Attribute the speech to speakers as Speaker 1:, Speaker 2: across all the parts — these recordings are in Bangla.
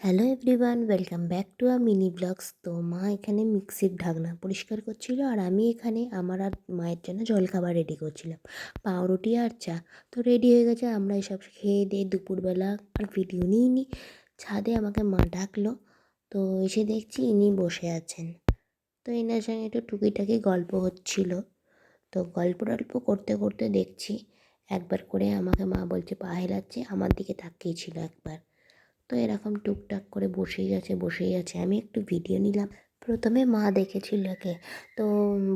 Speaker 1: Hello everyone, welcome back to a mini blogs. তো মা এখানে মিক্সির ঢাকনা পরিষ্কার করছিল আর আমি এখানে আমার আর মায়ের জন্য জলখাবার রেডি করছিলাম, পাউরুটি আর চা। তো রেডি হয়ে গেছে, আমরা এসব খেয়ে দিয়ে দুপুরবেলা আর ভিডিও নিইনি। ছাদে আমাকে মা ডাকলো, তো এসে দেখছি ইনি বসে আছেন। তো এনার সঙ্গে একটু টুকিটাকি গল্প হচ্ছিল। তো গল্প টল্প করতে করতে দেখছি একবার করে আমাকে মা বলছে পা হেলাচ্ছে, আমার দিকে তাকিয়েছিল একবার। তো এরকম টুকটাক করে বসেই আছে, আমি একটু ভিডিও নিলাম। প্রথমে মা দেখেছিল একে, তো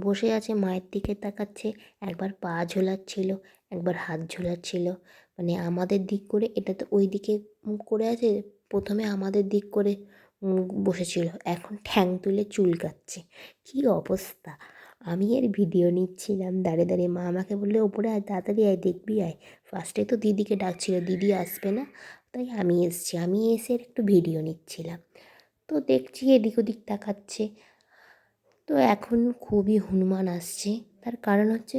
Speaker 1: বসে আছে মায়ের দিকে তাকাচ্ছে, একবার পা ঝোলাচ্ছিল, একবার হাত ঝোলাচ্ছিল, মানে আমাদের দিক করে। এটা তো ওই দিকে মুখ করে আছে, প্রথমে আমাদের দিক করে বসেছিল, এখন ঠ্যাং তুলে চুল কাটছে। কী অবস্থা! আমি এর ভিডিও নিচ্ছিলাম দাঁড়িয়ে দাঁড়িয়ে। মা আমাকে বললে ওপরে আয়, তাড়াতাড়ি আয়, দেখবি আয়। ফার্স্টে তো দিদিকে ডাকছিল, দিদি আসবে না, তাই আমি এসেছি। আমি এসে একটু ভিডিও নিচ্ছিলাম, তো দেখছি এদিক ওদিক তাকাচ্ছে। তো এখন খুবই হনুমান আসছে, তার কারণ হচ্ছে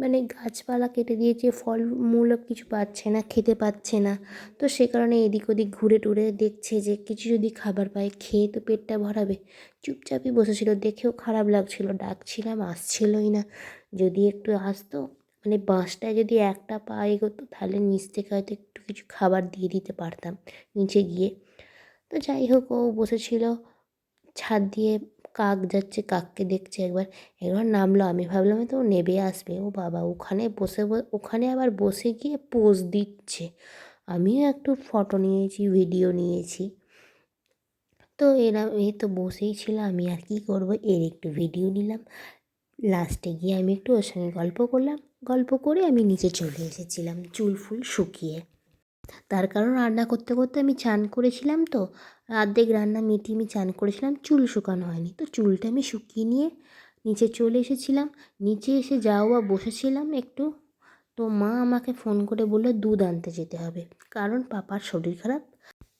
Speaker 1: মানে গাছপালা কেটে দিয়েছে, ফলমূলও কিছু পাচ্ছে না, খেতে পাচ্ছে না। তো সে কারণে এদিক ওদিক ঘুরে টুরে দেখছে যে কিছু যদি খাবার পায়, খেয়ে তো পেটটা ভরাবে। চুপচাপই বসেছিল, দেখেও খারাপ লাগছিল, ডাকছিলাম আসছিলই না। যদি একটু আসতো, মানে বাঁশটায় যদি একটা পা এগোতো, তাহলে নিচ থেকে হয়তো একটু কিছু খাবার দিয়ে দিতে পারতাম নিচে গিয়ে। তো যাই হোক, ও বসেছিল ছাদ দিয়ে, কাক যাচ্ছে, কাককে দেখছে। একবার একবার নামলো, আমি ভাবলাম তো ও নেবে আসবে। ও বাবা, ওখানে ওখানে আবার বসে গিয়ে পোজ দিচ্ছে। আমিও একটু ফটো নিয়েছি, ভিডিও নিয়েছি। তো এই তো বসেই ছিল, আমি আর কী করবো, এর একটু ভিডিও নিলাম। লাস্টে গিয়ে আমি একটু ওর সঙ্গে গল্প করলাম, গল্প করে আমি নিচে চলে এসেছিলাম চুল ফুল শুকিয়ে। তার কারণ রান্না করতে করতে আমি চান করেছিলাম, তো অর্ধেক রান্না মিটিয়ে আমি চান করেছিলাম, চুল শুকানো হয়নি। তো চুলটা আমি শুকিয়ে নিয়ে নিচে চলে এসেছিলাম। নিচে এসে যাও বা বসেছিলাম একটু, তো মা আমাকে ফোন করে বললো দুধ আনতে যেতে হবে, কারণ পাপার শরীর খারাপ।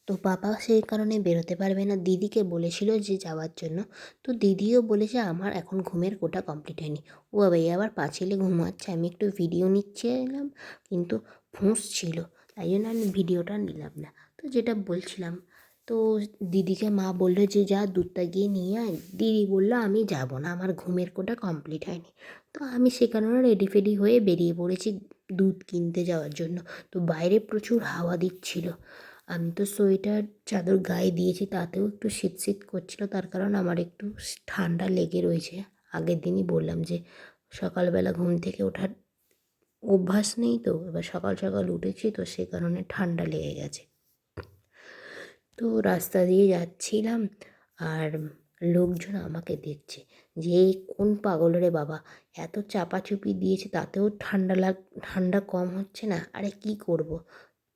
Speaker 1: তো পাপা সেই কারণে বেরোতে পারবে না, দিদিকে বলেছিল যে যাওয়ার জন্য। তো দিদিও বলেছে আমার এখন ঘুমের কোটা কমপ্লিট হয়নি। ও বাবা, আবার পাঁচিলে ঘুমাচ্ছে, আমি একটু ভিডিও নিচ্ছিলাম কিন্তু ছিল, তাই জন্য আমি ভিডিওটা নিলাম না। তো যেটা বলছিলাম, তো দিদিকে মা বললো যে যা দুধটা গিয়ে নিয়ে আয়। দিদি বললো আমি যাব না, আমার ঘুমের কোটা কমপ্লিট হয়নি। তো আমি সে কারণে রেডি ফেডি হয়ে বেরিয়ে পড়েছি দুধ কিনতে যাওয়ার জন্য। তো বাইরে প্রচুর হাওয়া দিচ্ছিল, আমি তো সোয়েটার চাদর গায়ে দিয়েছি, তাতেও একটু শীত শীত করছিল, তার কারণ আমার একটু ঠান্ডা লেগে রয়েছে। আগের দিনই বললাম যে সকালবেলা ঘুম থেকে ওঠার অভ্যাস নেই, তো এবার সকাল সকাল উঠেছি, তো সে কারণে ঠান্ডা লেগে গেছে। তো রাস্তা দিয়ে যাচ্ছিলাম আর লোকজন আমাকে দেখছে যে কোন পাগল রে বাবা, এত চাপাচুপি দিয়েছে তাতেও ঠান্ডা কম হচ্ছে না। আরে কি করব,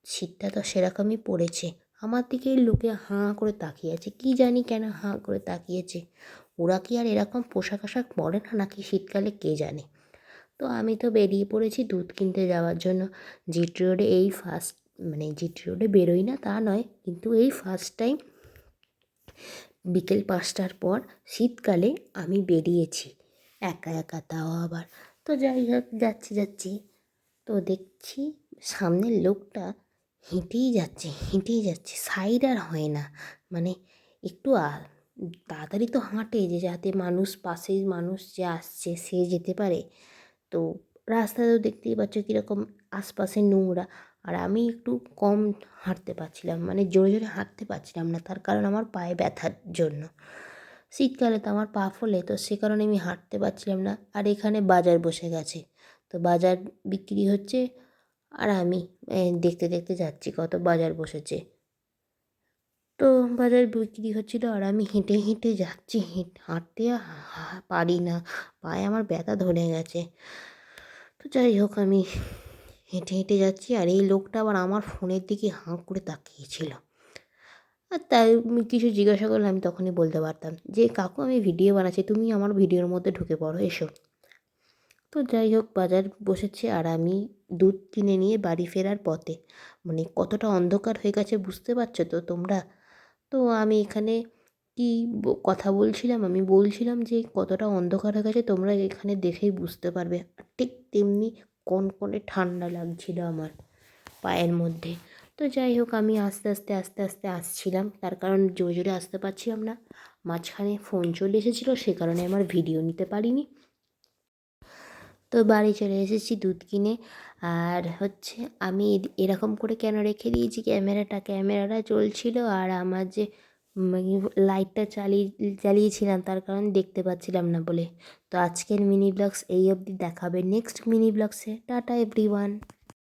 Speaker 1: শীতটা তো সেরকমই পড়েছে। আমার দিকেই লোকে হাঁ করে তাকিয়ে আছে, কী জানি কেন হাঁ করে তাকিয়েছে। ওরা কি আর এরকম পোশাক আশাক পরে না নাকি শীতকালে, কে জানে। তো আমি তো বেরিয়ে পড়েছি দুধ কিনতে যাওয়ার জন্য। জিটি রোডে এই ফার্স্ট, মানে জিটি রোডে বেরোই না তা নয়, কিন্তু এই ফার্স্ট টাইম বিকেল 5টার পর শীতকালে আমি বেরিয়েছি একা একা, তাও আবার। তো যাই হোক, যাচ্ছি তো দেখছি সামনের লোকটা হেঁটেই যাচ্ছে, সাইড আর হয় না। মানে একটু তাড়াতাড়ি তো হাঁটে যে যাতে পাশের মানুষ যে আসছে সে যেতে পারে। তো রাস্তাতেও দেখতেই পাচ্ছ কীরকম আশপাশে নোংরা, আর আমি একটু কম হাঁটতে পারছিলাম, মানে জোরে জোরে হাঁটতে পারছিলাম না, তার কারণ আমার পায়ে ব্যথার জন্য। শীতকালে তো আমার পা ফোলে, তো সে কারণে আমি হাঁটতে পারছিলাম না। আর এখানে বাজার বসে গেছে, তো বাজার বিক্রি হচ্ছে, আর আমি দেখতে দেখতে যাচ্ছি কত বাজার বসেছে। তো বাজার বিক্রি হচ্ছিলো আর আমি হেঁটে হেঁটে যাচ্ছি, হাঁটতে পারি না, পায়ে আমার ব্যথা ধরে গেছে। তো যাই হোক, আমি হেঁটে হেঁটে যাচ্ছি আর এই লোকটা আবার আমার ফোনের দিকে হাঁ করে তাকিয়েছিল। আর তাই আমি কিছু জিজ্ঞাসা করলে আমি তখনই বলতে পারতাম যে কাকু আমি ভিডিও বানাচ্ছি, তুমি আমার ভিডিওর মধ্যে ঢুকে পড়ো, এসো। তো যাই হোক, বাজার বসেছে আর আমি দুধ কিনে নিয়ে বাড়ি ফেরার পথে, মানে কতটা অন্ধকার হয়ে গেছে বুঝতে পারছো তো তোমরা। তো আমি এখানে কি কথা বলছিলাম, আমি বলছিলাম যে কতটা অন্ধকার হয়ে গেছে তোমরা এখানে দেখেই বুঝতে পারবে। আর ঠিক তেমনি কনকনে ঠান্ডা লাগছিল আমার পায়ের মধ্যে। তো যাই হোক আমি আস্তে আস্তে আস্তে আস্তে আসছিলাম, তার কারণ জোরে জোরে আসতে পারছিলাম না, মাঝখানে ফোন চলে এসেছিলো, সে কারণে আমার ভিডিও নিতে পারিনি। তো বাড়ি চলে এসেছি দুধ কিনে। আর হচ্ছে আমি এরকম করে কেন রেখে দিয়েছি ক্যামেরাটা চলছিল, আর আমার যে লাইটটা চালিয়েছিলাম তার কারণে দেখতে পাচ্ছিলাম না বলে। তো আজকের মিনি ব্লগস এই অবধি, দেখাবে নেক্সট মিনি ব্লগসে। Tata everyone.